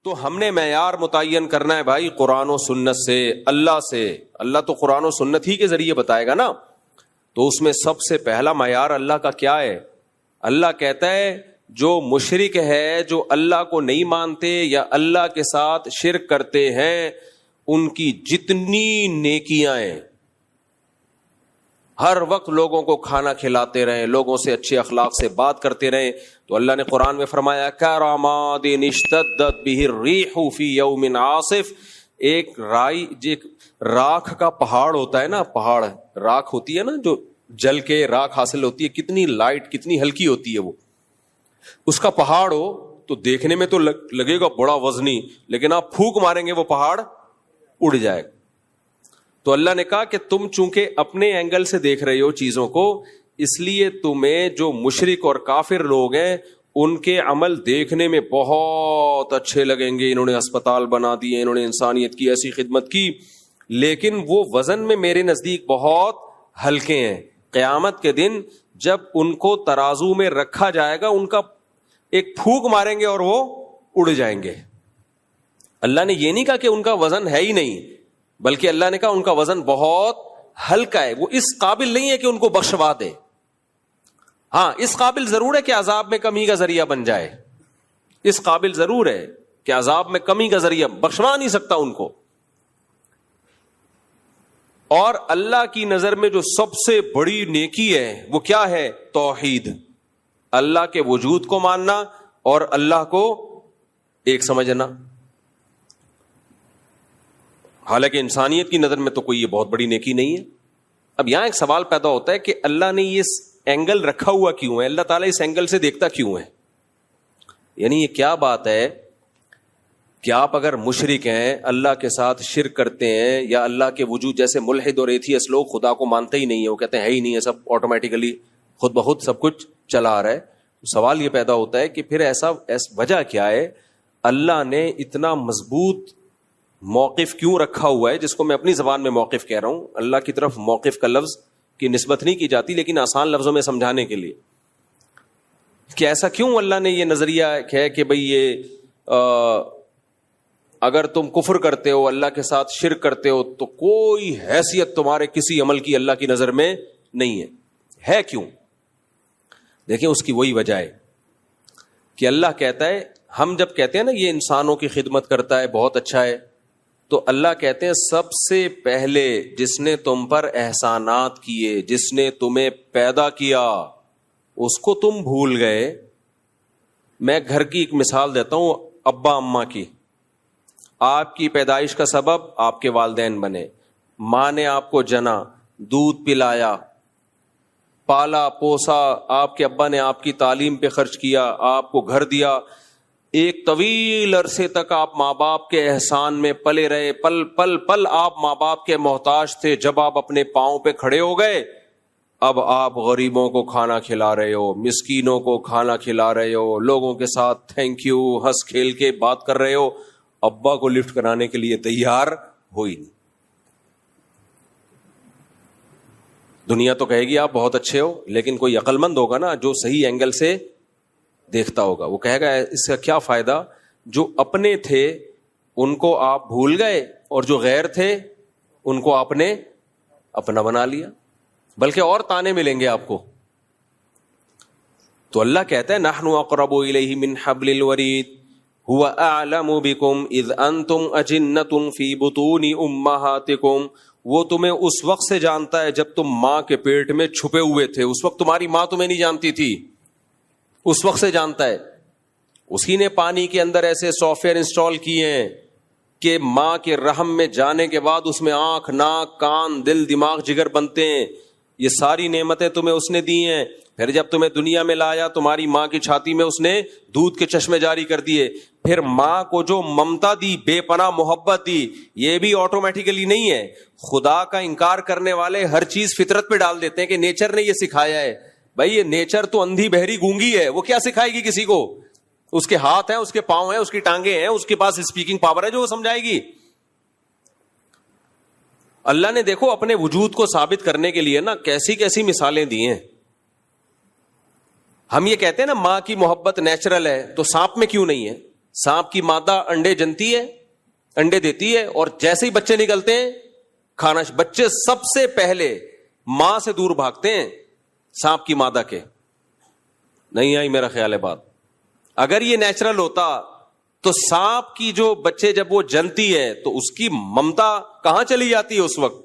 تو ہم نے معیار متعین کرنا ہے بھائی قرآن و سنت سے، اللہ سے. اللہ تو قرآن و سنت ہی کے ذریعے بتائے گا نا. تو اس میں سب سے پہلا معیار اللہ کا کیا ہے؟ اللہ کہتا ہے جو مشرک ہے، جو اللہ کو نہیں مانتے یا اللہ کے ساتھ شرک کرتے ہیں، ان کی جتنی نیکیاں ہیں، ہر وقت لوگوں کو کھانا کھلاتے رہیں، لوگوں سے اچھے اخلاق سے بات کرتے رہیں. تو اللہ نے قرآن میں فرمایا کَرَمَادٍ اشْتَدَّتْ بِهِ الرِّيحُ فِي يَوْمٍ عَاصِفٍ. ایک راکھ کا پہاڑ ہوتا ہے نا، پہاڑ راکھ ہوتی ہے نا، جو جل کے راکھ حاصل ہوتی ہے، کتنی لائٹ، کتنی ہلکی ہوتی ہے وہ. اس کا پہاڑ ہو تو دیکھنے میں تو لگے گا بڑا وزنی، لیکن آپ پھونک ماریں گے وہ پہاڑ اڑ جائے گا. تو اللہ نے کہا کہ تم چونکہ اپنے اینگل سے دیکھ رہے ہو چیزوں کو، اس لیے تمہیں جو مشرک اور کافر لوگ ہیں ان کے عمل دیکھنے میں بہت اچھے لگیں گے. انہوں نے ہسپتال بنا دیے، انہوں نے انسانیت کی ایسی خدمت کی، لیکن وہ وزن میں میرے نزدیک بہت ہلکے ہیں. قیامت کے دن جب ان کو ترازو میں رکھا جائے گا، ان کا ایک پھونک ماریں گے اور وہ اڑ جائیں گے. اللہ نے یہ نہیں کہا کہ ان کا وزن ہے ہی نہیں، بلکہ اللہ نے کہا ان کا وزن بہت ہلکا ہے. وہ اس قابل نہیں ہے کہ ان کو بخشوا دے. ہاں، اس قابل ضرور ہے کہ عذاب میں کمی کا ذریعہ بن جائے. اس قابل ضرور ہے کہ عذاب میں کمی کا ذریعہ، بخشوا نہیں سکتا ان کو. اور اللہ کی نظر میں جو سب سے بڑی نیکی ہے وہ کیا ہے؟ توحید. اللہ کے وجود کو ماننا اور اللہ کو ایک سمجھنا. حالانکہ انسانیت کی نظر میں تو کوئی یہ بہت بڑی نیکی نہیں ہے. اب یہاں ایک سوال پیدا ہوتا ہے کہ اللہ نے یہ اینگل رکھا ہوا کیوں ہے؟ اللہ تعالیٰ اس اینگل سے دیکھتا کیوں ہے؟ یعنی یہ کیا بات ہے کہ آپ اگر مشرک ہیں، اللہ کے ساتھ شرک کرتے ہیں، یا اللہ کے وجود، جیسے ملحد اور ایتھیسٹ لوگ خدا کو مانتے ہی نہیں ہیں، وہ کہتے ہیں ہے ہی نہیں ہے، سب آٹومیٹیکلی خود بخود سب کچھ چلا آ رہا ہے. سوال یہ پیدا ہوتا ہے کہ پھر ایسا وجہ کیا ہے؟ اللہ نے اتنا مضبوط موقف کیوں رکھا ہوا ہے، جس کو میں اپنی زبان میں موقف کہہ رہا ہوں. اللہ کی طرف موقف کا لفظ کی نسبت نہیں کی جاتی، لیکن آسان لفظوں میں سمجھانے کے لیے کہ ایسا کیوں اللہ نے یہ نظریہ ہے کہ بھئی یہ اگر تم کفر کرتے ہو، اللہ کے ساتھ شرک کرتے ہو، تو کوئی حیثیت تمہارے کسی عمل کی اللہ کی نظر میں نہیں ہے. کیوں؟ دیکھیں اس کی وہی وجہ ہے کہ اللہ کہتا ہے، ہم جب کہتے ہیں نا یہ انسانوں کی خدمت کرتا ہے، بہت اچھا ہے، تو اللہ کہتے ہیں سب سے پہلے جس نے تم پر احسانات کیے، جس نے تمہیں پیدا کیا، اس کو تم بھول گئے. میں گھر کی ایک مثال دیتا ہوں، ابا اماں کی. آپ کی پیدائش کا سبب آپ کے والدین بنے. ماں نے آپ کو جنا، دودھ پلایا، پالا پوسا، آپ کے ابا نے آپ کی تعلیم پہ خرچ کیا، آپ کو گھر دیا. ایک طویل عرصے تک آپ ماں باپ کے احسان میں پلے رہے، پل پل پل آپ ماں باپ کے محتاج تھے. جب آپ اپنے پاؤں پہ کھڑے ہو گئے، اب آپ غریبوں کو کھانا کھلا رہے ہو، مسکینوں کو کھانا کھلا رہے ہو، لوگوں کے ساتھ تھینک یو ہنس کھیل کے بات کر رہے ہو. ابا کو لفٹ کرانے کے لیے تیار ہوئی نہیں. دنیا تو کہے گی آپ بہت اچھے ہو، لیکن کوئی عقل مند ہوگا نا جو صحیح اینگل سے دیکھتا ہوگا، وہ کہے گا اس کا کیا فائدہ، جو اپنے تھے ان کو آپ بھول گئے، اور جو غیر تھے ان کو آپ نے اپنا بنا لیا. بلکہ اور تانے ملیں گے آپ کو. تو اللہ کہتا ہے نحن اقرب الیہ من حبل الورید هو اعلم بکم اذ انتم اجنۃ فی بطون امہاتکم. وہ تمہیں اس وقت سے جانتا ہے جب تم ماں کے پیٹ میں چھپے ہوئے تھے. اس وقت تمہاری ماں تمہیں نہیں جانتی تھی، اس وقت سے جانتا ہے. اسی نے پانی کے اندر ایسے سافٹ ویئر انسٹال کیے ہیں کہ ماں کے رحم میں جانے کے بعد اس میں آنکھ، ناک، کان، دل، دماغ، جگر بنتے ہیں. یہ ساری نعمتیں تمہیں اس نے دی ہیں. پھر جب تمہیں دنیا میں لایا، تمہاری ماں کی چھاتی میں اس نے دودھ کے چشمے جاری کر دیے. پھر ماں کو جو ممتا دی، بے پناہ محبت دی، یہ بھی آٹومیٹیکلی نہیں ہے. خدا کا انکار کرنے والے ہر چیز فطرت پہ ڈال دیتے ہیں کہ نیچر نے یہ سکھایا ہے. بھائی یہ نیچر تو اندھی بہری گونگی ہے، وہ کیا سکھائے گی کسی کو؟ اس کے ہاتھ ہیں، اس کے پاؤں ہیں، اس کی ٹانگیں ہیں، اس کے پاس اسپیکنگ پاور ہے جو وہ سمجھائے گی. اللہ نے دیکھو اپنے وجود کو ثابت کرنے کے لیے نا کیسی کیسی مثالیں دی ہیں. ہم یہ کہتے ہیں نا ماں کی محبت نیچرل ہے، تو سانپ میں کیوں نہیں ہے؟ سانپ کی مادہ انڈے جنتی ہے, انڈے دیتی ہے, اور جیسے ہی بچے نکلتے ہیں کھانا, بچے سب سے پہلے ماں سے دور بھاگتے ہیں سانپ کی مادہ کے. نہیں آئی میرا خیال ہے بات. اگر یہ نیچرل ہوتا تو سانپ کی جو بچے جب وہ جنتی ہے تو اس کی ممتا کہاں چلی جاتی ہے اس وقت؟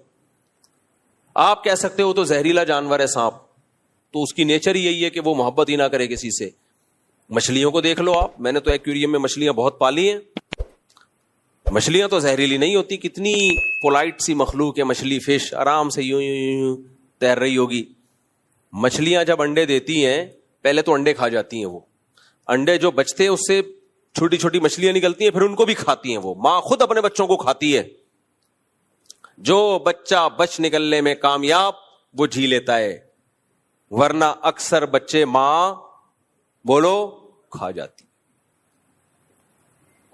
آپ کہہ سکتے ہو تو زہریلا جانور ہے سانپ, تو اس کی نیچر ہی یہی ہے کہ وہ محبت ہی نہ کرے کسی سے. مچھلیوں کو دیکھ لو آپ, میں نے تو ایکویریم میں مچھلیاں بہت پالی ہیں. مچھلیاں تو زہریلی نہیں ہوتی, کتنی پولائٹ سی مخلوق ہے مچھلی, فش آرام سے یوں یوں یوں تیر رہی ہوگی. مچھلیاں جب انڈے دیتی ہیں پہلے تو انڈے کھا جاتی ہیں, وہ انڈے جو بچتے ہیں اس سے چھوٹی چھوٹی مچھلیاں نکلتی ہیں, پھر ان کو بھی کھاتی ہیں. وہ ماں خود اپنے بچوں کو کھاتی ہے. جو بچہ بچ نکلنے میں کامیاب وہ جی لیتا ہے, ورنہ اکثر بچے ماں بولو کھا جاتی.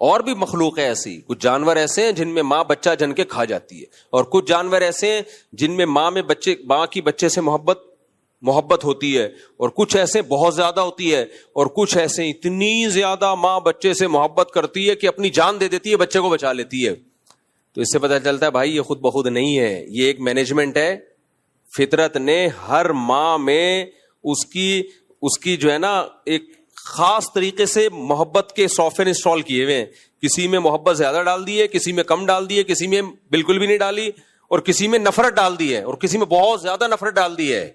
اور بھی مخلوق ہے ایسی, کچھ جانور ایسے ہیں جن میں ماں بچہ جن کے کھا جاتی ہے, اور کچھ جانور ایسے ہیں جن میں ماں کی بچے سے محبت ہوتی ہے, اور کچھ ایسے بہت زیادہ ہوتی ہے, اور کچھ ایسے اتنی زیادہ ماں بچے سے محبت کرتی ہے کہ اپنی جان دے دیتی ہے, بچے کو بچا لیتی ہے. تو اس سے پتہ چلتا ہے بھائی یہ خود بخود نہیں ہے, یہ ایک مینجمنٹ ہے. فطرت نے ہر ماں میں اس کی جو ہے نا ایک خاص طریقے سے محبت کے سافٹ ویئر انسٹال کیے ہوئے ہیں. کسی میں محبت زیادہ ڈال دی ہے, کسی میں کم ڈال دی ہے, کسی میں بالکل بھی نہیں ڈالی, اور کسی میں نفرت ڈال دی ہے, اور کسی میں بہت زیادہ نفرت ڈال دی ہے.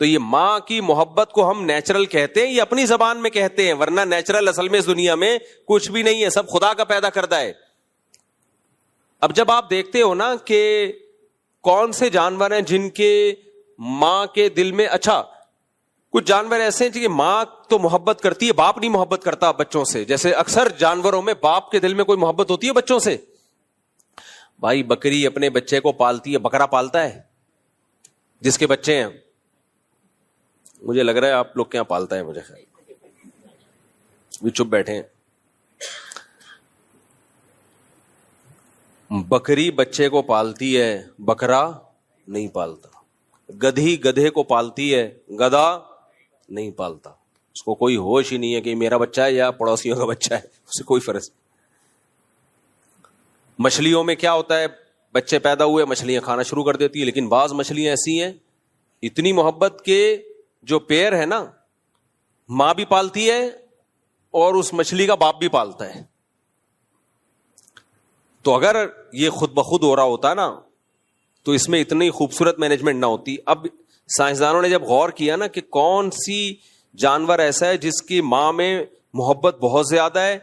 تو یہ ماں کی محبت کو ہم نیچرل کہتے ہیں, یہ اپنی زبان میں کہتے ہیں, ورنہ نیچرل اصل میں اس دنیا میں کچھ بھی نہیں ہے, سب خدا کا پیدا کردہ ہے. اب جب آپ دیکھتے ہو نا کہ کون سے جانور ہیں جن کے ماں کے دل میں, اچھا کچھ جانور ایسے ہیں کہ ماں تو محبت کرتی ہے, باپ نہیں محبت کرتا بچوں سے. جیسے اکثر جانوروں میں باپ کے دل میں کوئی محبت ہوتی ہے بچوں سے. بھائی بکری اپنے بچے کو پالتی ہے, بکرا پالتا ہے جس کے بچے ہیں, مجھے لگ رہا ہے آپ لوگ کے یہاں پالتا ہے, مجھے خیال بھی چپ بیٹھے ہیں. بکری بچے کو پالتی ہے, بکرا نہیں پالتا. گدھی گدھے کو پالتی ہے, گدھا نہیں پالتا. اس کو کوئی ہوش ہی نہیں ہے کہ میرا بچہ ہے یا پڑوسیوں کا بچہ ہے, اسے کوئی فرق. مچھلیوں میں کیا ہوتا ہے, بچے پیدا ہوئے مچھلیاں کھانا شروع کر دیتی ہے, لیکن بعض مچھلیاں ایسی ہیں اتنی محبت کے جو پیر ہے نا, ماں بھی پالتی ہے اور اس مچھلی کا باپ بھی پالتا ہے. تو اگر یہ خود بخود ہو رہا ہوتا نا تو اس میں اتنی خوبصورت مینجمنٹ نہ ہوتی. اب سائنسدانوں نے جب غور کیا نا کہ کون سی جانور ایسا ہے جس کی ماں میں محبت بہت زیادہ ہے,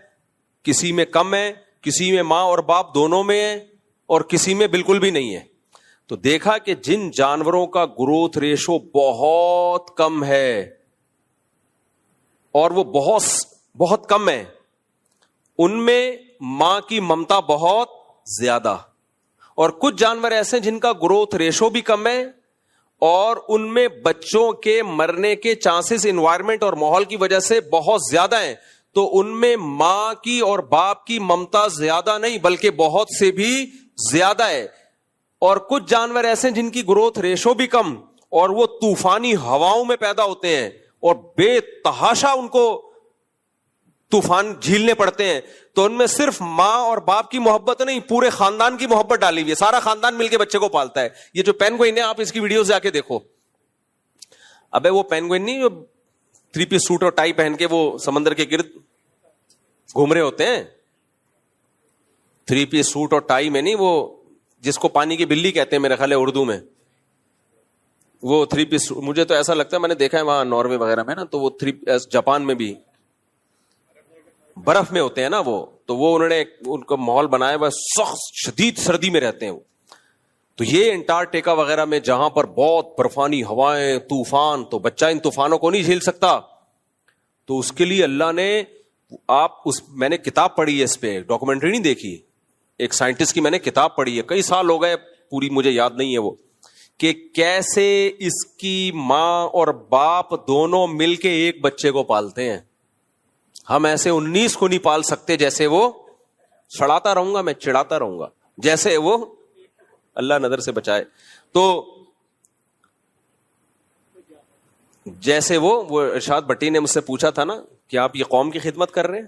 کسی میں کم ہے, کسی میں ماں اور باپ دونوں میں ہے, اور کسی میں بالکل بھی نہیں ہے, تو دیکھا کہ جن جانوروں کا گروتھ ریشو بہت کم ہے اور وہ بہت کم ہے, ان میں ماں کی ممتا بہت زیادہ. اور کچھ جانور ایسے جن کا گروتھ ریشو بھی کم ہے اور ان میں بچوں کے مرنے کے چانسز انوائرمنٹ اور ماحول کی وجہ سے بہت زیادہ ہیں, تو ان میں ماں کی اور باپ کی ممتا زیادہ نہیں بلکہ بہت سے بھی زیادہ ہے. اور کچھ جانور ایسے جن کی گروتھ ریشو بھی کم اور وہ طوفانی ہواؤں میں پیدا ہوتے ہیں اور بے تحاشا ان کو طوفان جھیلنے پڑتے ہیں, تو ان میں صرف ماں اور باپ کی محبت نہیں, پورے خاندان کی محبت ڈالی ہوئی ہے, سارا خاندان مل کے بچے کو پالتا ہے. یہ جو پینگوئن ہے آپ اس کی ویڈیوز جا کے دیکھو. ابے وہ پینگوئن نہیں جو 3 پیس سوٹ اور ٹائی پہن کے وہ سمندر کے گرد گھوم رہے ہوتے ہیں, 3 پیس سوٹ اور ٹائی میں نہیں, وہ جس کو پانی کی بلی کہتے ہیں میرے خیال ہے اردو میں, وہ 3 پیس. مجھے تو ایسا لگتا ہے, میں نے دیکھا ہے وہاں ناروے وغیرہ میں نا, تو وہ جاپان میں بھی برف میں ہوتے ہیں نا وہ, تو وہ انہوں نے ان کا ماحول بنایا ہوا, سخت شدید سردی میں رہتے ہیں وہ. تو یہ انٹارکٹیکا وغیرہ میں جہاں پر بہت برفانی ہوائیں, طوفان, تو بچہ ان طوفانوں کو نہیں جھیل سکتا. تو اس کے لیے اللہ نے میں نے کتاب پڑھی ہے اس پہ, ڈاکومنٹری نہیں دیکھی, ایک سائنٹسٹ کی میں نے کتاب پڑھی ہے, کئی سال ہو گئے, پوری مجھے یاد نہیں ہے وہ, کہ کیسے اس کی ماں اور باپ دونوں مل کے ایک بچے کو پالتے ہیں. ہم ایسے 19 کو نہیں پال سکتے جیسے وہ, چڑھاتا رہوں گا میں, چڑھاتا رہوں گا, جیسے وہ, اللہ نظر سے بچائے. تو جیسے وہ ارشاد بٹی نے مجھ سے پوچھا تھا نا کہ آپ یہ قوم کی خدمت کر رہے ہیں,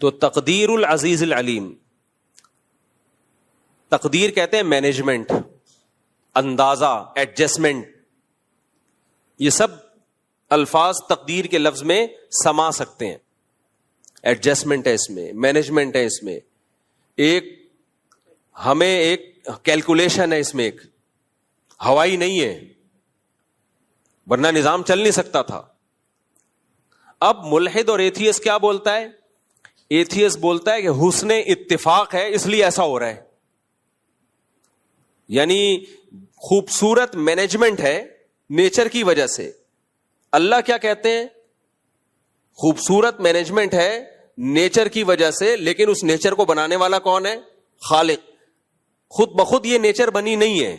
تو تقدیر العزیز العلیم، تقدیر کہتے ہیں مینجمنٹ، اندازہ، ایڈجسٹمنٹ، یہ سب الفاظ تقدیر کے لفظ میں سما سکتے ہیں. ایڈجسٹمنٹ ہے اس میں، مینجمنٹ ہے اس میں، ہمیں ایک کیلکولیشن ہے اس میں، ایک ہوائی نہیں ہے ورنہ نظام چل نہیں سکتا تھا. اب ملحد اور ایتھیس کیا بولتا ہے؟ ایتھیس بولتا ہے کہ حسن اتفاق ہے اس لیے ایسا ہو رہا ہے، یعنی خوبصورت مینجمنٹ ہے نیچر کی وجہ سے. اللہ کیا کہتے ہیں؟ خوبصورت مینجمنٹ ہے نیچر کی وجہ سے، لیکن اس نیچر کو بنانے والا کون ہے؟ خالق. خود بخود یہ نیچر بنی نہیں ہے.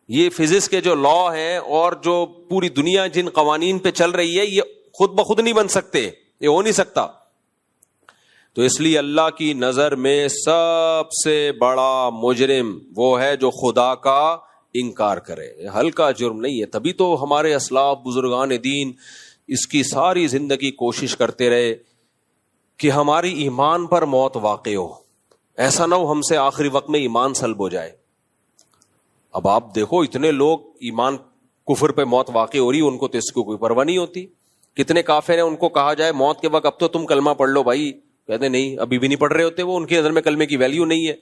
یہ فزکس کے جو لا ہیں اور جو پوری دنیا جن قوانین پہ چل رہی ہے، یہ خود بخود نہیں بن سکتے، یہ ہو نہیں سکتا. تو اس لیے اللہ کی نظر میں سب سے بڑا مجرم وہ ہے جو خدا کا انکار کرے. ہلکا جرم نہیں ہے. تبھی تو ہمارے اسلاف بزرگان دین اس کی ساری زندگی کوشش کرتے رہے کہ ہماری ایمان پر موت واقع ہو، ایسا نہ ہو ہم سے آخری وقت میں ایمان سلب ہو جائے. اب آپ دیکھو اتنے لوگ ایمان کفر پہ موت واقع ہو رہی، ان کو تو اس کو کوئی پرواہ نہیں ہوتی. کتنے کافر ہیں ان کو کہا جائے موت کے وقت اب تو تم کلمہ پڑھ لو بھائی، کہتے نہیں ابھی بھی نہیں پڑھ رہے ہوتے. وہ ان کی نظر میں کلمے کی ویلیو نہیں ہے.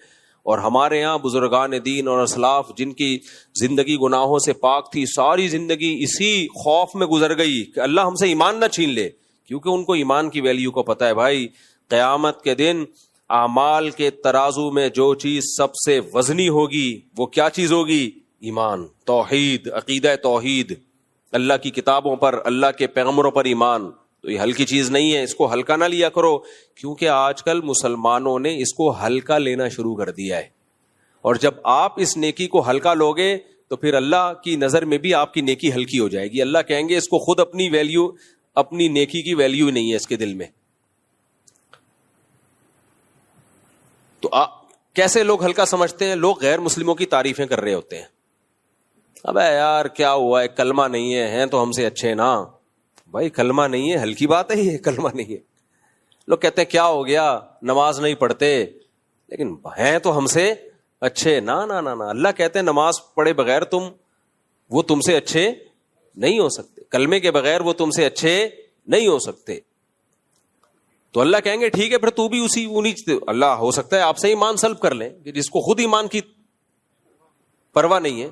اور ہمارے یہاں بزرگان دین اور اسلاف جن کی زندگی گناہوں سے پاک تھی، ساری زندگی اسی خوف میں گزر گئی کہ اللہ ہم سے ایمان نہ چھین لے، کیونکہ ان کو ایمان کی ویلیو کو پتہ ہے. بھائی قیامت کے دن اعمال کے ترازو میں جو چیز سب سے وزنی ہوگی وہ کیا چیز ہوگی؟ ایمان، توحید، عقیدہ توحید، اللہ کی کتابوں پر، اللہ کے پیغمبروں پر ایمان. تو یہ ہلکی چیز نہیں ہے، اس کو ہلکا نہ لیا کرو، کیونکہ آج کل مسلمانوں نے اس کو ہلکا لینا شروع کر دیا ہے. اور جب آپ اس نیکی کو ہلکا لوگے تو پھر اللہ کی نظر میں بھی آپ کی نیکی ہلکی ہو جائے گی. اللہ کہیں گے اس کو خود اپنی ویلیو، اپنی نیکی کی ویلیو نہیں ہے اس کے دل میں. تو کیسے لوگ ہلکا سمجھتے ہیں؟ لوگ غیر مسلموں کی تعریفیں کر رہے ہوتے ہیں. ابے یار کیا ہوا ہے، کلمہ نہیں ہے، ہیں تو ہم سے اچھے نا. بھائی کلمہ نہیں ہے، ہلکی بات ہے یہ، کلمہ نہیں ہے. لوگ کہتے ہیں کیا ہو گیا، نماز نہیں پڑھتے، لیکن ہیں تو ہم سے اچھے. نا نا نا نا، اللہ کہتے ہیں نماز پڑھے بغیر وہ تم سے اچھے نہیں ہو سکتے، کلمے کے بغیر وہ تم سے اچھے نہیں ہو سکتے. تو اللہ کہیں گے ٹھیک ہے پھر تو بھی اللہ ہو سکتا ہے آپ سے ایمان سلب کر لیں، کہ جس کو خود ایمان کی پرواہ نہیں ہے.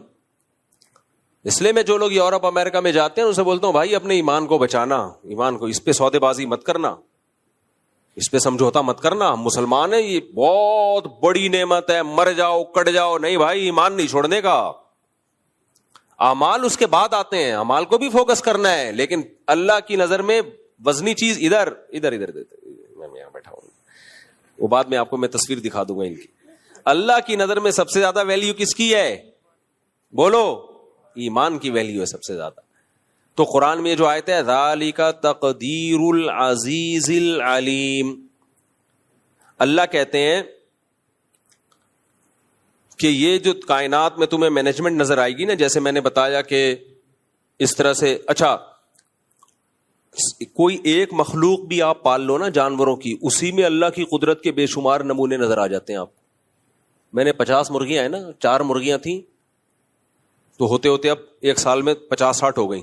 اس لیے میں جو لوگ یورپ امریکہ میں جاتے ہیں ان سے بولتا ہوں بھائی اپنے ایمان کو بچانا، ایمان کو، اس پہ سودے بازی مت کرنا، اس پہ سمجھوتا مت کرنا. ہم مسلمان ہیں، یہ بہت بڑی نعمت ہے، مر جاؤ کٹ جاؤ، نہیں بھائی ایمان نہیں چھوڑنے کا. اعمال اس کے بعد آتے ہیں، اعمال کو بھی فوکس کرنا ہے، لیکن اللہ کی نظر میں وزنی چیز ادھر ادھر ادھر میں یہاں بیٹھا ہوں، وہ بعد میں آپ کو میں تصویر دکھا دوں گا ان کی. اللہ کی نظر میں سب سے زیادہ ویلیو کس کی ہے؟ بولو، ایمان کی ویلیو ہے سب سے زیادہ. تو قرآن میں جو آیت ہے ذالک تقدیر العزیز العلیم، اللہ کہتے ہیں کہ یہ جو کائنات میں تمہیں مینجمنٹ نظر آئے گی نا، جیسے میں نے بتایا کہ اس طرح سے، اچھا کوئی ایک مخلوق بھی آپ پال لو نا جانوروں کی، اسی میں اللہ کی قدرت کے بے شمار نمونے نظر آ جاتے ہیں آپ. میں نے 50 مرغیاں ہیں نا، 4 مرغیاں تھیں تو ہوتے ہوتے اب ایک سال میں 50-60 ہو گئی.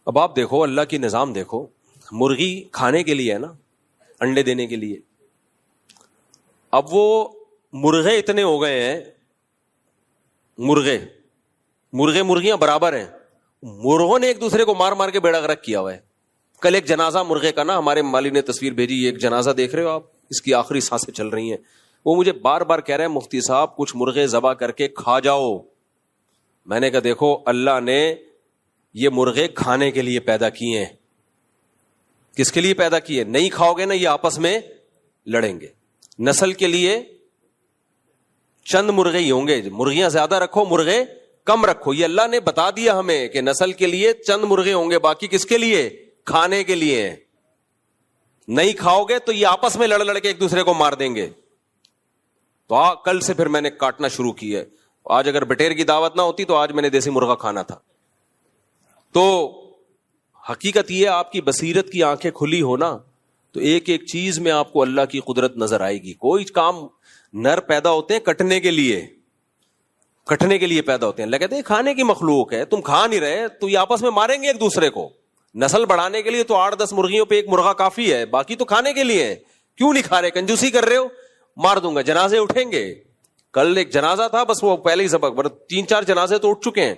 اب آپ دیکھو اللہ کی نظام دیکھو، مرغی کھانے کے لیے ہے نا، انڈے دینے کے لیے. اب وہ مرغے اتنے ہو گئے ہیں، مرغیاں برابر ہیں، مرغوں نے ایک دوسرے کو مار مار کے بیڑا غرق کیا ہوا ہے. کل ایک جنازہ مرغے کا نا، ہمارے مالی نے تصویر بھیجی، ایک جنازہ دیکھ رہے ہو آپ، اس کی آخری سانسیں چل رہی ہیں. وہ مجھے بار بار کہہ رہے ہیں مفتی صاحب کچھ مرغے ذبح کر کے کھا جاؤ. میں نے کہا دیکھو اللہ نے یہ مرغے کھانے کے لیے پیدا کیے ہیں. کس کے لیے پیدا کیے؟ نہیں کھاؤ گے نا یہ آپس میں لڑیں گے. نسل کے لیے چند مرغے ہی ہوں گے، مرغیاں زیادہ رکھو مرغے کم رکھو، یہ اللہ نے بتا دیا ہمیں کہ نسل کے لیے چند مرغے ہوں گے، باقی کس کے لیے؟ کھانے کے لیے. نہیں کھاؤ گے تو یہ آپس میں لڑ لڑ کے ایک دوسرے کو مار دیں گے. تو کل سے پھر میں نے کاٹنا شروع کی ہے. آج اگر بٹیر کی دعوت نہ ہوتی تو آج میں نے دیسی مرغا کھانا تھا. تو حقیقت یہ آپ کی بصیرت کی آنکھیں کھلی ہونا تو ایک ایک چیز میں آپ کو اللہ کی قدرت نظر آئے گی. کوئی کام نر پیدا ہوتے ہیں کٹنے کے لیے پیدا ہوتے ہیں. اللہ کہتے ہیں کھانے کی مخلوق ہے, تم کھا نہیں رہے تو یہ آپس میں ماریں گے ایک دوسرے کو. نسل بڑھانے کے لیے تو 8-10 مرغیوں پہ ایک مرغا کافی ہے, باقی تو کھانے کے لیے ہے. کیوں نہیں کھا رہے؟ کنجوسی کر رہے ہو, مار دوں گا. جنازے اٹھیں گے. کل ایک جنازہ تھا, بس وہ پہلے ہی سبق 3-4 جنازے تو اٹھ چکے ہیں.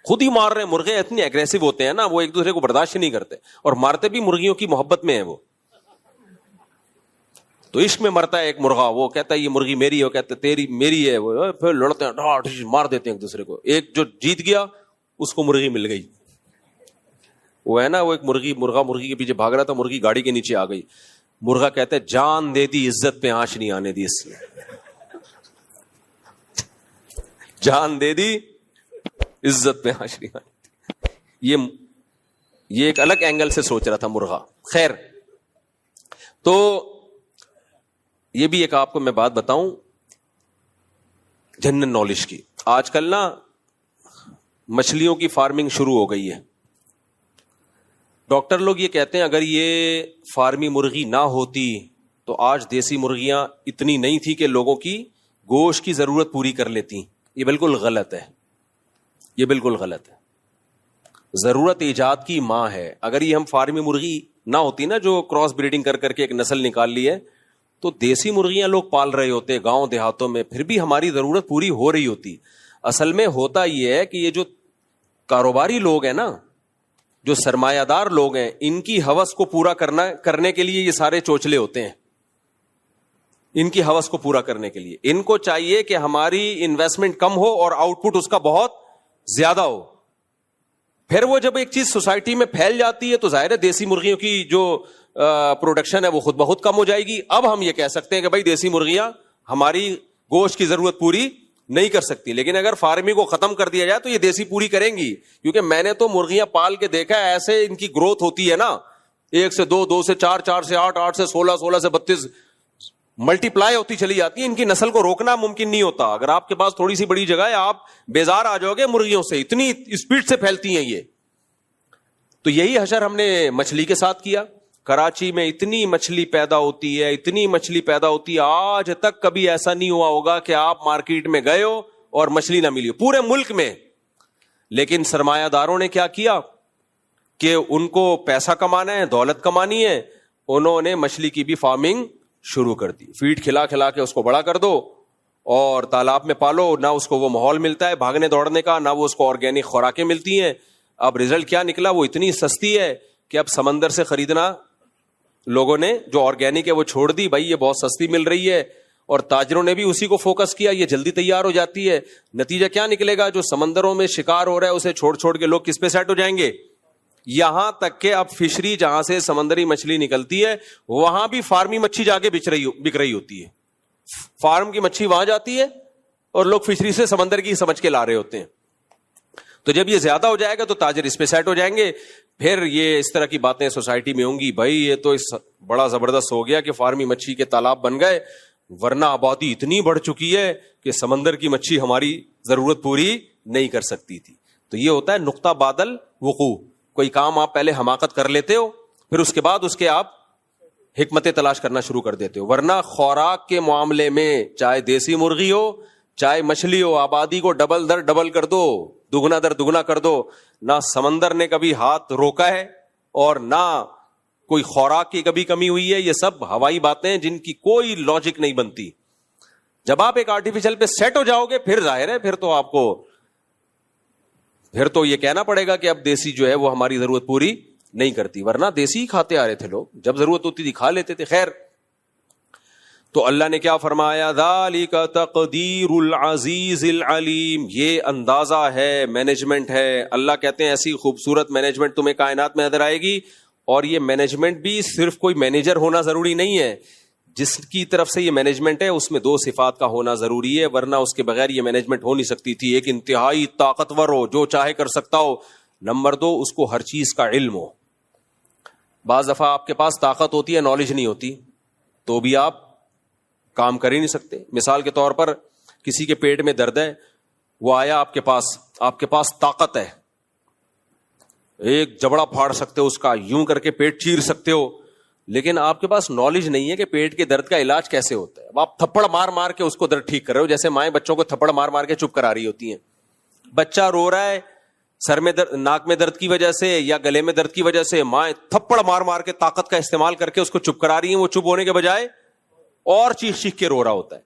خود ہی مار رہے ہیں. مرغے اتنے اگریسو ہوتے ہیں نا, وہ ایک دوسرے کو برداشت نہیں کرتے, اور مارتے بھی مرغیوں کی محبت میں ہیں. وہ تو عشق میں مرتا ہے ایک مرغا, وہ کہتا ہے یہ مرغی میری ہے, وہ کہتا ہے تیری میری ہے. وہ پھر لڑتے ہیں, مار دیتے ہیں ایک دوسرے کو. ایک جو جیت گیا اس کو مرغی مل گئی. وہ ہے نا, وہ ایک مرغی کے پیچھے بھاگ رہا تھا, مرغی گاڑی کے نیچے آ گئی. مرغا کہتا ہے جان دے دی, عزت پہ آنچ نہیں آنے دی اس نے. جان دے دی, عزت پہ آنچ نہیں آنے دی. یہ ایک الگ اینگل سے سوچ رہا تھا مرغا. خیر, تو یہ بھی ایک آپ کو میں بات بتاؤں جنرل نالج کی. آج کل نا مچھلیوں کی فارمنگ شروع ہو گئی ہے. ڈاکٹر لوگ یہ کہتے ہیں اگر یہ فارمی مرغی نہ ہوتی تو آج دیسی مرغیاں اتنی نہیں تھی کہ لوگوں کی گوشت کی ضرورت پوری کر لیتی. یہ بالکل غلط ہے, یہ بالکل غلط ہے. ضرورت ایجاد کی ماں ہے. اگر یہ ہم فارمی مرغی نہ ہوتی نا, جو کراس بریڈنگ کر کے ایک نسل نکال لی ہے, تو دیسی مرغیاں لوگ پال رہے ہوتے گاؤں دیہاتوں میں, پھر بھی ہماری ضرورت پوری ہو رہی ہوتی. اصل میں ہوتا یہ ہے کہ یہ جو کاروباری لوگ ہیں نا, جو سرمایہ دار لوگ ہیں, ان کی ہوس کو پورا کرنے کے لیے یہ سارے چوچلے ہوتے ہیں. ان کی ہوس کو پورا کرنے کے لیے ان کو چاہیے کہ ہماری انویسٹمنٹ کم ہو اور آؤٹ پٹ اس کا بہت زیادہ ہو. پھر وہ جب ایک چیز سوسائٹی میں پھیل جاتی ہے تو ظاہر ہے دیسی مرغیوں کی جو پروڈکشن ہے وہ خود بخود کم ہو جائے گی. اب ہم یہ کہہ سکتے ہیں کہ بھائی دیسی مرغیاں ہماری گوشت کی ضرورت پوری نہیں کر سکتی. لیکن اگر فارمنگ کو ختم کر دیا جائے تو یہ دیسی پوری کریں گی, کیونکہ میں نے تو مرغیاں پال کے دیکھا ہے, ایسے ان کی گروتھ ہوتی ہے نا, 1 سے 2, 2 سے 4, 4 سے 8, 8 سے 16, 16 سے 32 ملٹی پلائی ہوتی چلی جاتی ہے. ان کی نسل کو روکنا ممکن نہیں ہوتا. اگر آپ کے پاس تھوڑی سی بڑی جگہ ہے, آپ بیزار آ جاؤ گے مرغیوں سے, اتنی اسپیڈ سے پھیلتی ہیں یہ. تو یہی حشر ہم نے مچھلی کے ساتھ کیا. کراچی میں اتنی مچھلی پیدا ہوتی ہے, اتنی مچھلی پیدا ہوتی ہے, آج تک کبھی ایسا نہیں ہوا ہوگا کہ آپ مارکیٹ میں گئے ہو اور مچھلی نہ ملی ہو پورے ملک میں. لیکن سرمایہ داروں نے کیا کیا کہ ان کو پیسہ کمانا ہے, دولت کمانی ہے, انہوں نے مچھلی کی بھی فارمنگ شروع کر دی. فیڈ کھلا کھلا کے اس کو بڑا کر دو اور تالاب میں پالو. نہ اس کو وہ ماحول ملتا ہے بھاگنے دوڑنے کا, نہ وہ اس کو آرگینک خوراکیں ملتی ہیں. اب رزلٹ کیا نکلا, وہ اتنی سستی ہے کہ اب سمندر سے خریدنا لوگوں نے جو آرگینک ہے وہ چھوڑ دی. بھائی یہ بہت سستی مل رہی ہے, اور تاجروں نے بھی اسی کو فوکس کیا, یہ جلدی تیار ہو جاتی ہے. نتیجہ کیا نکلے گا, جو سمندروں میں شکار ہو رہا ہے اسے چھوڑ چھوڑ کے لوگ کس پہ سیٹ ہو جائیں گے. یہاں تک کہ اب فشری جہاں سے سمندری مچھلی نکلتی ہے وہاں بھی فارمی مچھلی جا کے بک رہی ہوتی ہے. فارم کی مچھلی وہاں جاتی ہے اور لوگ فشری سے سمندر کی سمجھ کے لا رہے ہوتے ہیں. تو جب یہ زیادہ ہو جائے گا تو تاجر اس پہ سیٹ ہو جائیں گے. پھر یہ اس طرح کی باتیں سوسائٹی میں ہوں گی, بھائی یہ تو بڑا زبردست ہو گیا کہ فارمی مچھلی کے تالاب بن گئے, ورنہ آبادی اتنی بڑھ چکی ہے کہ سمندر کی مچھلی ہماری ضرورت پوری نہیں کر سکتی تھی. تو یہ ہوتا ہے نقطہ بادل وقوع. کوئی کام آپ پہلے حماقت کر لیتے ہو, پھر اس کے بعد اس کے آپ حکمتیں تلاش کرنا شروع کر دیتے ہو. ورنہ خوراک کے معاملے میں چاہے دیسی مرغی ہو چاہے مچھلی ہو, آبادی کو ڈبل در ڈبل کر دو, دگنا در دگنا کر دو. نہ سمندر نے کبھی ہاتھ روکا ہے اور نہ کوئی خوراک کی کبھی کمی ہوئی ہے. یہ سب ہوائی باتیں جن کی کوئی لاجک نہیں بنتی. جب آپ ایک آرٹیفیشل پہ سیٹ ہو جاؤ گے پھر ظاہر ہے پھر تو یہ کہنا پڑے گا کہ اب دیسی جو ہے وہ ہماری ضرورت پوری نہیں کرتی. ورنہ دیسی ہی کھاتے آ رہے تھے لوگ, جب ضرورت ہوتی تھی کھا لیتے تھے. خیر, تو اللہ نے کیا فرمایا, ذالک تقدیر العزیز العلیم. یہ اندازہ ہے, مینجمنٹ ہے. اللہ کہتے ہیں ایسی خوبصورت مینجمنٹ تمہیں کائنات میں نظر آئے گی. اور یہ مینجمنٹ بھی صرف کوئی مینیجر ہونا ضروری نہیں ہے. جس کی طرف سے یہ مینجمنٹ ہے اس میں 2 صفات کا ہونا ضروری ہے, ورنہ اس کے بغیر یہ مینجمنٹ ہو نہیں سکتی تھی. ایک انتہائی طاقتور ہو, جو چاہے کر سکتا ہو. نمبر 2, اس کو ہر چیز کا علم ہو. بعض دفعہ آپ کے پاس طاقت ہوتی ہے, نالج نہیں ہوتی, تو بھی آپ کام کر ہی نہیں سکتے. مثال کے طور پر کسی کے پیٹ میں درد ہے, وہ آیا آپ کے پاس طاقت ہے, ایک جبڑا پھاڑ سکتے ہو اس کا, یوں کر کے پیٹ چیر سکتے ہو, لیکن آپ کے پاس نالج نہیں ہے کہ پیٹ کے درد کا علاج کیسے ہوتا ہے. اب آپ تھپڑ مار مار کے اس کو درد ٹھیک کر رہے ہو, جیسے مائیں بچوں کو تھپڑ مار مار کے چپ کرا رہی ہوتی ہیں. بچہ رو رہا ہے سر میں درد, ناک میں درد کی وجہ سے یا گلے میں درد کی وجہ سے, مائیں تھپڑ مار مار کے طاقت کا استعمال کر کے اس کو چپ کرا رہی ہیں. وہ چپ ہونے کے بجائے اور چیخ چیخ کے رو رہا ہوتا ہے.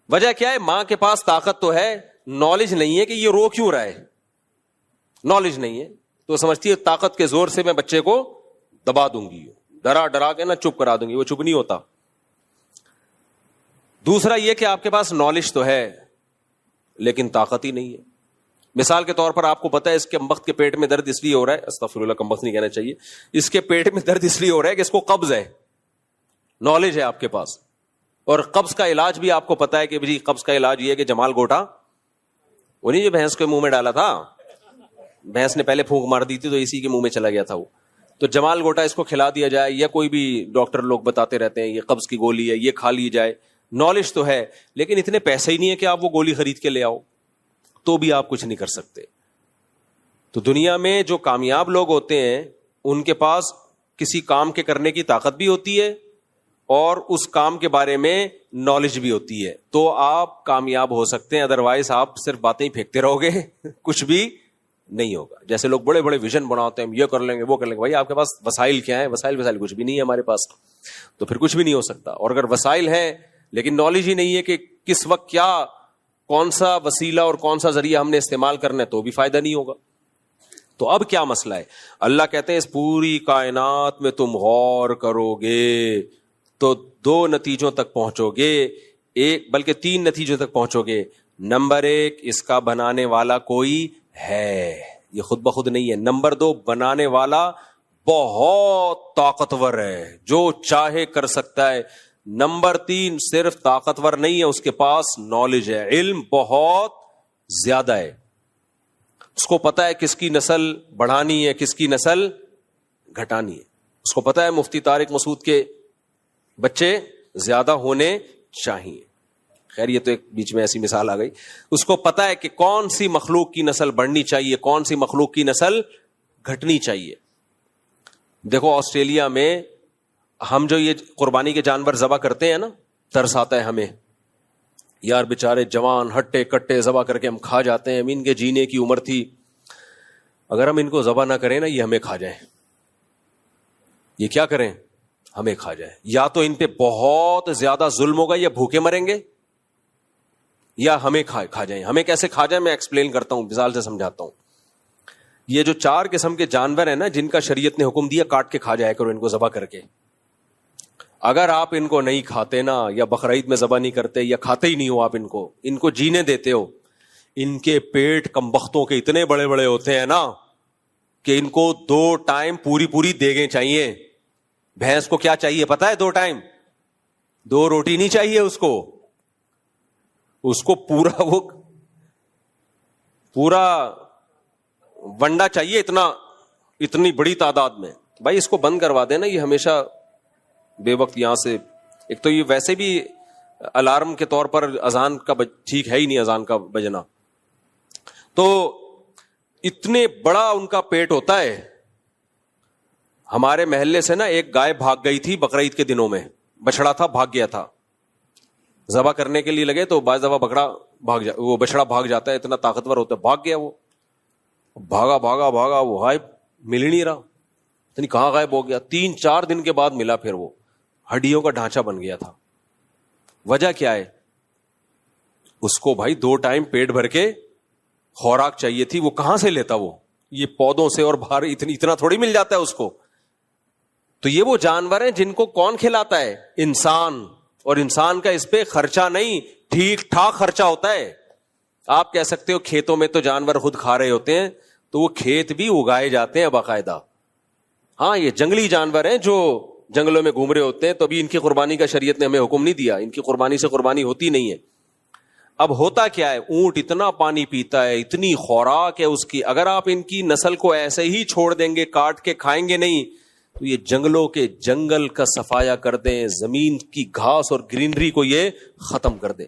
وجہ کیا ہے؟ ماں کے پاس طاقت تو ہے, نالج نہیں ہے کہ یہ رو کیوں رہا ہے. نالج نہیں ہے تو سمجھتی ہے طاقت کے زور سے میں بچے کو دبا دوں گی, ڈرا ڈرا کے نا چپ کرا دوں گی. وہ چپ نہیں ہوتا. دوسرا یہ کہ آپ کے پاس نالج تو ہے لیکن طاقت ہی نہیں ہے. مثال کے طور پر آپ کو پتا ہے اس کے کمبخت کے پیٹ میں درد اس لیے ہو رہا ہے, استغفر اللہ کمبخت نہیں کہنا چاہیے, اس کے پیٹ میں درد اس لیے ہو رہا ہے کہ اس کو قبض ہے. نالج ہے آپ کے پاس, اور قبض کا علاج بھی آپ کو پتا ہے کہ جی قبض کا علاج یہ ہے کہ جمال گوٹا, وہ نہیں جو بھینس کے منہ میں ڈالا تھا, بھینس نے پہلے پھونک مار دی تھی تو اسی کے منہ میں چلا گیا تھا وہ, تو جمال گوٹا اس کو کھلا دیا جائے, یا کوئی بھی ڈاکٹر لوگ بتاتے رہتے ہیں یہ قبض کی گولی ہے یہ کھا لی جائے. نالج تو ہے لیکن اتنے پیسے ہی نہیں ہے کہ آپ وہ گولی خرید کے لے آؤ, تو بھی آپ کچھ نہیں کر سکتے. تو دنیا میں جو کامیاب لوگ ہوتے ہیں ان کے پاس کسی کام کے کرنے کی طاقت بھی ہوتی ہے اور اس کام کے بارے میں نالج بھی ہوتی ہے, تو آپ کامیاب ہو سکتے ہیں. ادروائز آپ صرف باتیں ہی پھینکتے رہو گے کچھ بھی نہیں ہوگا. جیسے لوگ بڑے بڑے ویژن بناتے ہیں, یہ کر لیں گے وہ کر لیں گے, بھائی آپ کے پاس وسائل کیا ہیں؟ وسائل کچھ بھی نہیں ہے ہمارے پاس, تو پھر کچھ بھی نہیں ہو سکتا. اور اگر وسائل ہیں لیکن نالج ہی نہیں ہے کہ کس وقت کیا کون سا وسیلہ اور کون سا ذریعہ ہم نے استعمال کرنا ہے, تو بھی فائدہ نہیں ہوگا. تو اب کیا مسئلہ ہے؟ اللہ کہتے ہیں اس پوری کائنات میں تم غور کرو گے تو 2 نتیجوں تک پہنچو گے, ایک بلکہ 3 نتیجوں تک پہنچو گے. نمبر 1, اس کا بنانے والا کوئی ہے, یہ خود بخود نہیں ہے. نمبر 2, بنانے والا بہت طاقتور ہے, جو چاہے کر سکتا ہے. نمبر 3, صرف طاقتور نہیں ہے, اس کے پاس نالج ہے, علم بہت زیادہ ہے. اس کو پتا ہے کس کی نسل بڑھانی ہے کس کی نسل گھٹانی ہے. اس کو پتا ہے مفتی طارق مسعود کے بچے زیادہ ہونے چاہیے. خیر یہ تو ایک بیچ میں ایسی مثال آ گئی. اس کو پتا ہے کہ کون سی مخلوق کی نسل بڑھنی چاہیے کون سی مخلوق کی نسل گھٹنی چاہیے. دیکھو آسٹریلیا میں ہم جو یہ قربانی کے جانور ذبح کرتے ہیں نا, ترس آتا ہے ہمیں یار, بیچارے جوان ہٹے کٹے ذبح کر کے ہم کھا جاتے ہیں. ان کے جینے کی عمر تھی, اگر ہم ان کو ذبح نہ کریں نا یہ ہمیں کھا جائیں. یہ کیا کریں؟ ہمیں کھا جائیں. یا تو ان پہ بہت زیادہ ظلم ہوگا, یا بھوکے مریں گے, یا ہمیں کھا جائیں. ہمیں کیسے کھا جائیں میں ایکسپلین کرتا ہوں, مثال سے سمجھاتا ہوں. یہ جو 4 قسم کے جانور ہیں نا جن کا شریعت نے حکم دیا کاٹ کے کھا جایا کرو ان کو ذبح کر کے, اگر آپ ان کو نہیں کھاتے نا, یا بقرعید میں ذبح نہیں کرتے, یا کھاتے ہی نہیں ہو آپ ان کو جینے دیتے ہو, ان کے پیٹ کمبختوں کے اتنے بڑے بڑے ہوتے ہیں نا کہ ان کو 2 ٹائم پوری دیگیں چاہیے. بھینس کو کیا چاہیے پتا ہے؟ 2 ٹائم, 2 روٹی نہیں چاہیے اس کو پورا ونڈا چاہیے, اتنی بڑی تعداد میں. بھائی اس کو بند کروا دینا, یہ ہمیشہ بے وقت یہاں سے, ایک تو یہ ویسے بھی الارم کے طور پر اذان کا ٹھیک ہے ہی نہیں اذان کا بجنا, تو اتنے بڑا ان کا پیٹ ہوتا ہے. ہمارے محلے سے نا ایک گائے بھاگ گئی تھی بقرعید کے دنوں میں, بچڑا تھا بھاگ گیا تھا, ذبح کرنے کے لیے لگے تو بعض دفعہ وہ بچڑا بھاگ جاتا ہے, اتنا طاقتور ہوتا ہے, بھاگ گیا وہ, بھاگا وہ غائب, مل ہی نہیں رہا, اتنی کہاں غائب ہو گیا. 3-4 دن کے بعد ملا, پھر وہ ہڈیوں کا ڈھانچہ بن گیا تھا. وجہ کیا ہے؟ اس کو بھائی 2 ٹائم پیٹ بھر کے خوراک چاہیے تھی, وہ کہاں سے لیتا؟ وہ یہ پودوں سے اور باہر اتنا تھوڑی مل جاتا ہے اس کو. تو یہ وہ جانور ہیں جن کو کون کھلاتا ہے؟ انسان. اور انسان کا اس پہ خرچہ نہیں, ٹھیک ٹھاک خرچہ ہوتا ہے. آپ کہہ سکتے ہو کھیتوں میں تو جانور خود کھا رہے ہوتے ہیں, تو وہ کھیت بھی اگائے جاتے ہیں باقاعدہ. ہاں یہ جنگلی جانور ہیں جو جنگلوں میں گھوم رہے ہوتے ہیں, تو ابھی ان کی قربانی کا شریعت نے ہمیں حکم نہیں دیا, ان کی قربانی سے قربانی ہوتی نہیں ہے. اب ہوتا کیا ہے؟ اونٹ اتنا پانی پیتا ہے, اتنی خوراک ہے اس کی, اگر آپ ان کی نسل کو ایسے ہی چھوڑ دیں گے, کاٹ کے کھائیں گے نہیں, تو یہ جنگلوں کے جنگل کا صفایا کر دیں, زمین کی گھاس اور گرینری کو یہ ختم کر دیں.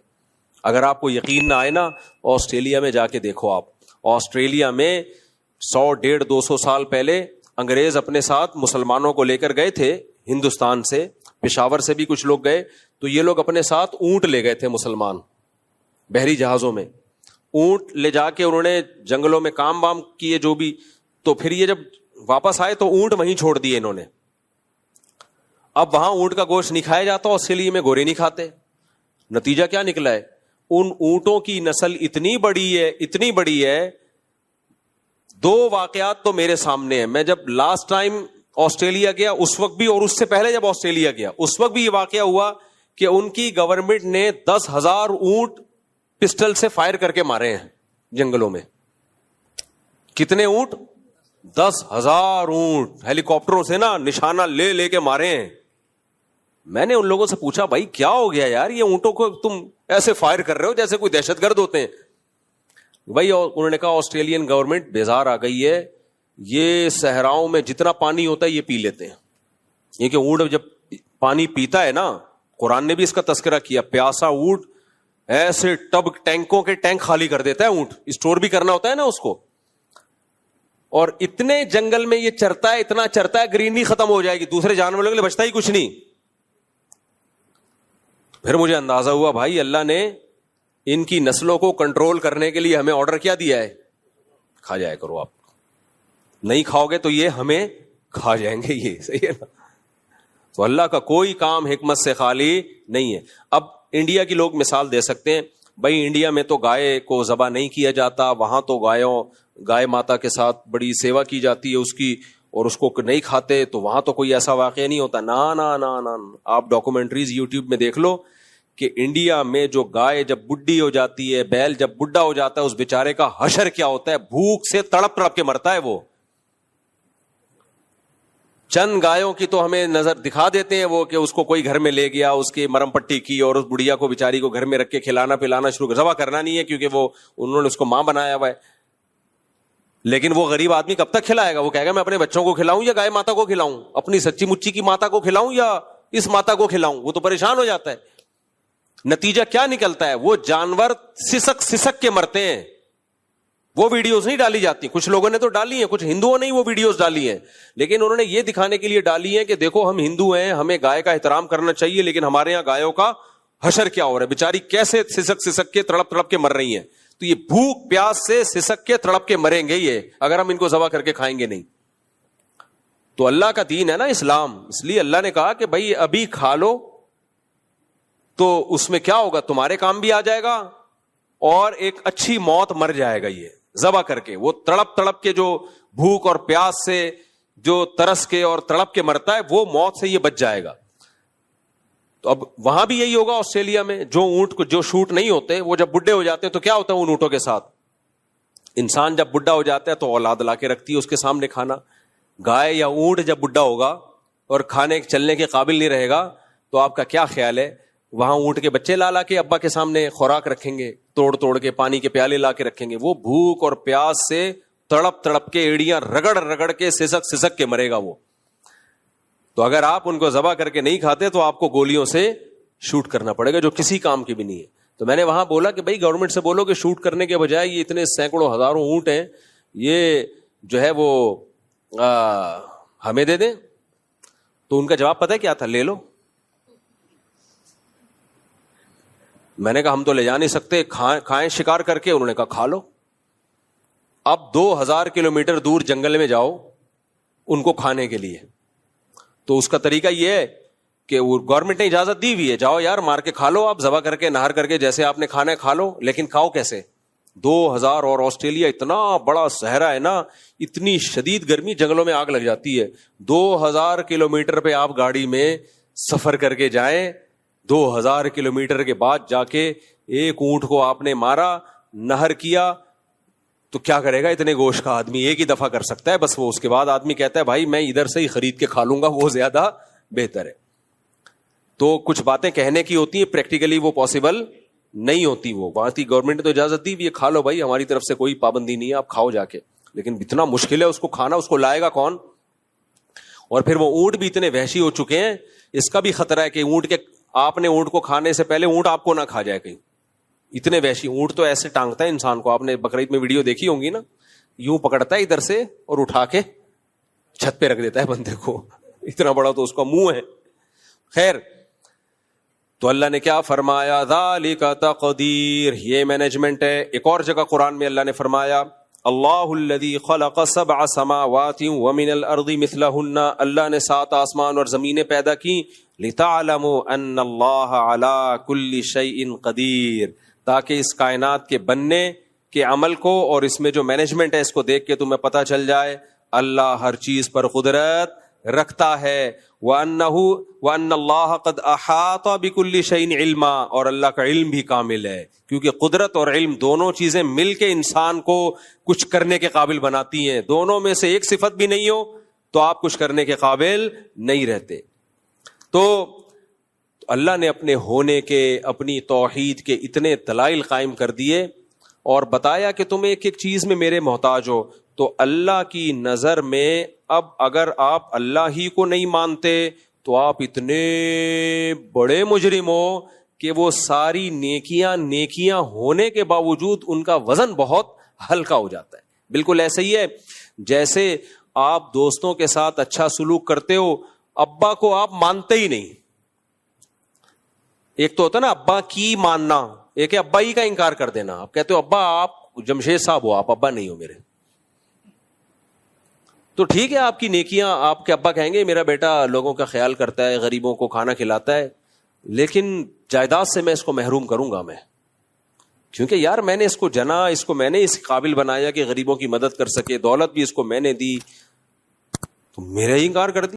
اگر آپ کو یقین نہ آئے نا, آسٹریلیا میں جا کے دیکھو. آپ آسٹریلیا میں 100-150-200 سال پہلے انگریز اپنے ساتھ مسلمانوں کو لے کر گئے تھے ہندوستان سے, پشاور سے بھی کچھ لوگ گئے, تو یہ لوگ اپنے ساتھ اونٹ لے گئے تھے مسلمان, بحری جہازوں میں اونٹ لے جا کے انہوں نے جنگلوں میں کام وام کیے جو بھی, تو پھر یہ جب واپس آئے تو اونٹ وہیں چھوڑ دیے انہوں نے. اب وہاں اونٹ کا گوشت نہیں کھایا جاتا, آسٹریلیا میں گورے نہیں کھاتے. نتیجہ کیا نکلا ہے, ان اونٹوں کی نسل اتنی بڑی ہے. 2 واقعات تو میرے سامنے ہیں. میں جب لاسٹ ٹائم آسٹریلیا گیا اس وقت بھی, اور اس سے پہلے جب آسٹریلیا گیا اس وقت بھی یہ واقعہ ہوا کہ ان کی گورنمنٹ نے 10,000 اونٹ پسٹل سے فائر کر کے مارے ہیں جنگلوں میں. کتنے اونٹ؟ 10,000 اونٹ ہیلی کاپٹروں سے نا نشانہ لے کے مارے ہیں. میں نے ان لوگوں سے پوچھا بھائی کیا ہو گیا یار, یہ اونٹوں کو تم ایسے فائر کر رہے ہو جیسے کوئی دہشت گرد ہوتے ہیں. بھائی انہوں نے کہا آسٹریلین گورنمنٹ بیزار آ گئی ہے, یہ صحراؤں میں جتنا پانی ہوتا ہے یہ پی لیتے ہیں. یہ کہ اونٹ جب پانی پیتا ہے نا, قرآن نے بھی اس کا تذکرہ کیا, پیاسا اونٹ ایسے ٹینکوں کے ٹینک خالی کر دیتا ہے. اونٹ اسٹور بھی کرنا ہوتا ہے نا اس کو, اور اتنے جنگل میں یہ چرتا ہے, اتنا چرتا ہے گرینری ختم ہو جائے گی, دوسرے جانوروں کے لیے بچتا ہی کچھ نہیں. پھر مجھے اندازہ ہوا بھائی اللہ نے ان کی نسلوں کو کنٹرول کرنے کے لیے ہمیں آرڈر کیا دیا ہے, کھا جایا کرو, آپ نہیں کھاؤ گے تو یہ ہمیں کھا جائیں گے. یہ صحیح ہے نا. تو اللہ کا کوئی کام حکمت سے خالی نہیں ہے. اب انڈیا کی لوگ مثال دے سکتے ہیں, بھائی انڈیا میں تو گائے کو ذبح نہیں کیا جاتا, وہاں تو گائے ماتا کے ساتھ بڑی سیوا کی جاتی ہے اس کی, اور اس کو نہیں کھاتے, تو وہاں تو کوئی ایسا واقعہ نہیں ہوتا. نا نا نا نا, آپ ڈاکومنٹریز یوٹیوب میں دیکھ لو کہ انڈیا میں جو گائے جب بڈھی ہو جاتی ہے, بیل جب بڈھا ہو جاتا ہے, اس بیچارے کا حشر کیا ہوتا ہے, بھوک سے تڑپ کے مرتا ہے. وہ چند گایوں کی تو ہمیں نظر دکھا دیتے ہیں وہ کہ اس کو کوئی گھر میں لے گیا, اس کی مرم پٹی کی, اور اس بڑھیا کو بیچاری کو گھر میں رکھ کے کھلانا پلانا شروع, ذبح کرنا نہیں ہے کیونکہ وہ انہوں نے اس کو ماں بنایا ہوا ہے. لیکن وہ غریب آدمی کب تک کھلائے گا؟ وہ کہے گا میں اپنے بچوں کو کھلاؤں یا گائے ماتا کو کھلاؤں, اپنی سچی مچی کی ماتا کو کھلاؤں یا اس ماتا کو کھلاؤں؟ وہ تو پریشان ہو جاتا ہے. نتیجہ کیا نکلتا ہے, وہ جانور سسک کے مرتے ہیں. وہ ویڈیوز نہیں ڈالی جاتی, کچھ لوگوں نے تو ڈالی ہیں, کچھ ہندوؤں نے وہ ویڈیوز ڈالی ہیں, لیکن انہوں نے یہ دکھانے کے لیے ڈالی ہیں کہ دیکھو ہم ہندو ہیں, ہمیں گائے کا احترام کرنا چاہیے, لیکن ہمارے یہاں گایوں کا حشر کیا ہو رہا ہے, بیچاری کیسے سسک کے تڑپ کے مر رہی ہیں. تو یہ بھوک پیاس سے سسک کے تڑپ کے مریں گے یہ, اگر ہم ان کو ذبح کر کے کھائیں گے نہیں. تو اللہ کا دین ہے نا اسلام, اس لیے اللہ نے کہا کہ بھائی ابھی کھا لو, تو اس میں کیا ہوگا, تمہارے کام بھی آ جائے گا اور ایک اچھی موت مر جائے گا. یہ ذبح کر کے وہ تڑپ کے جو بھوک اور پیاس سے جو ترس کے اور تڑپ کے مرتا ہے, وہ موت سے یہ بچ جائے گا. تو اب وہاں بھی یہی ہوگا آسٹریلیا میں, جو اونٹ کو جو شوٹ نہیں ہوتے وہ جب بڈھے ہو جاتے ہیں تو کیا ہوتا ہے ان اونٹوں کے ساتھ, انسان جب بڈھا ہو جاتا ہے تو اولاد لا کے رکھتی ہے اس کے سامنے کھانا. گائے یا اونٹ جب بڈھا ہوگا اور کھانے چلنے کے قابل نہیں رہے گا, تو آپ کا کیا خیال ہے, وہاں اونٹ کے بچے لا کے ابا کے سامنے خوراک رکھیں گے, توڑ کے پانی کے پیالے لا کے رکھیں گے. وہ بھوک اور پیاس سے تڑپ کے ایڑیاں رگڑ کے سسک کے مرے گا وہ. تو اگر آپ ان کو ذبح کر کے نہیں کھاتے تو آپ کو گولیوں سے شوٹ کرنا پڑے گا, جو کسی کام کی بھی نہیں ہے. تو میں نے وہاں بولا کہ بھائی گورنمنٹ سے بولو کہ شوٹ کرنے کے بجائے یہ اتنے سینکڑوں ہزاروں اونٹ ہیں, یہ جو ہے وہ ہمیں دے دیں. تو ان کا جواب پتہ ہے کیا تھا, لے لو. میں نے کہا ہم تو لے جا نہیں سکتے, کھائیں شکار کر کے. انہوں نے کہا کھا لو. اب 2000 کلومیٹر دور جنگل میں جاؤ ان کو کھانے کے لیے, تو اس کا طریقہ یہ ہے کہ وہ گورنمنٹ نے اجازت دی ہوئی ہے, جاؤ یار مار کے کھا لو, آپ ذبح کر کے نہار کر کے جیسے آپ نے کھانا ہے کھا لو, لیکن کھاؤ کیسے؟ 2000 اور آسٹریلیا اتنا بڑا صحرا ہے نا, اتنی شدید گرمی, جنگلوں میں آگ لگ جاتی ہے. 2000 کلومیٹر پہ آپ گاڑی میں سفر کر کے جائیں, 2000 کلومیٹر کے بعد جا کے ایک اونٹ کو آپ نے مارا, نہر کیا, تو کیا کرے گا اتنے گوشت کا آدمی؟ ایک ہی دفعہ کر سکتا ہے بس. وہ اس کے بعد آدمی کہتا ہے بھائی میں ادھر سے ہی خرید کے کھا لوں گا, وہ زیادہ بہتر ہے. تو کچھ باتیں کہنے کی ہوتی ہیں, پریکٹیکلی وہ پاسبل نہیں ہوتی. وہ وہاں کی گورنمنٹ نے تو اجازت دی بھی کھا لو بھائی, ہماری طرف سے کوئی پابندی نہیں ہے, آپ کھاؤ جا کے. لیکن اتنا مشکل ہے اس کو کھانا, اس کو لائے گا کون؟ اور پھر وہ اونٹ بھی اتنے وحشی ہو چکے ہیں, اس کا بھی خطرہ ہے کہ آپ نے اونٹ کو کھانے سے پہلے اونٹ آپ کو نہ کھا جائے کہیں. اتنے وحشی اونٹ تو ایسے ٹانگتا ہے انسان کو, آپ نے بقرعید میں ویڈیو دیکھی ہوں گی نا, یوں پکڑتا ہے ادھر سے اور اٹھا کے چھت پہ رکھ دیتا ہے بندے کو. اتنا بڑا تو اس کا منہ ہے. خیر, تو اللہ نے کیا فرمایا, ذالک تقدیر, یہ مینجمنٹ ہے. ایک اور جگہ قرآن میں اللہ نے فرمایا, اللہ الذی خلق سبع سماوات ومن الارض مثلہن, اللہ نے 7 آسمان اور زمینیں پیدا کی, لتعلموا ان اللہ علی کل شیء قدیر, تاکہ اس کائنات کے بننے کے عمل کو اور اس میں جو مینجمنٹ ہے اس کو دیکھ کے تمہیں پتہ چل جائے اللہ ہر چیز پر قدرت رکھتا ہے. وَأَنَّ اللَّهَ قَدْ أَحَاطَ بِكُلِّ شَيْءٍ عِلْمًا, اور اللہ کا علم بھی کامل ہے, کیونکہ قدرت اور علم دونوں چیزیں مل کے انسان کو کچھ کرنے کے قابل بناتی ہیں. دونوں میں سے ایک صفت بھی نہیں ہو تو آپ کچھ کرنے کے قابل نہیں رہتے. تو اللہ نے اپنے ہونے کے, اپنی توحید کے اتنے دلائل قائم کر دیے اور بتایا کہ تم ایک ایک چیز میں میرے محتاج ہو. تو اللہ کی نظر میں اب اگر آپ اللہ ہی کو نہیں مانتے تو آپ اتنے بڑے مجرم ہو کہ وہ ساری نیکیاں ہونے کے باوجود ان کا وزن بہت ہلکا ہو جاتا ہے. بالکل ایسے ہی ہے جیسے آپ دوستوں کے ساتھ اچھا سلوک کرتے ہو, ابا کو آپ مانتے ہی نہیں. ایک تو ہوتا نا ابا کی ماننا, ایک ہے ابا ہی کا انکار کر دینا. آپ کہتے ہو ابا آپ جمشید صاحب ہو, آپ ابا نہیں ہو میرے. تو ٹھیک ہے آپ کی نیکیاں, آپ کے ابا کہیں گے میرا بیٹا لوگوں کا خیال کرتا ہے, غریبوں کو کھانا کھلاتا ہے, لیکن جائیداد سے میں اس کو محروم کروں گا میں, کیونکہ یار میں نے اس کو جنا, اس کو میں نے اس قابل بنایا کہ غریبوں کی مدد کر سکے, دولت بھی اس کو میں نے دی, تو میرا ہی انکار کر دیا.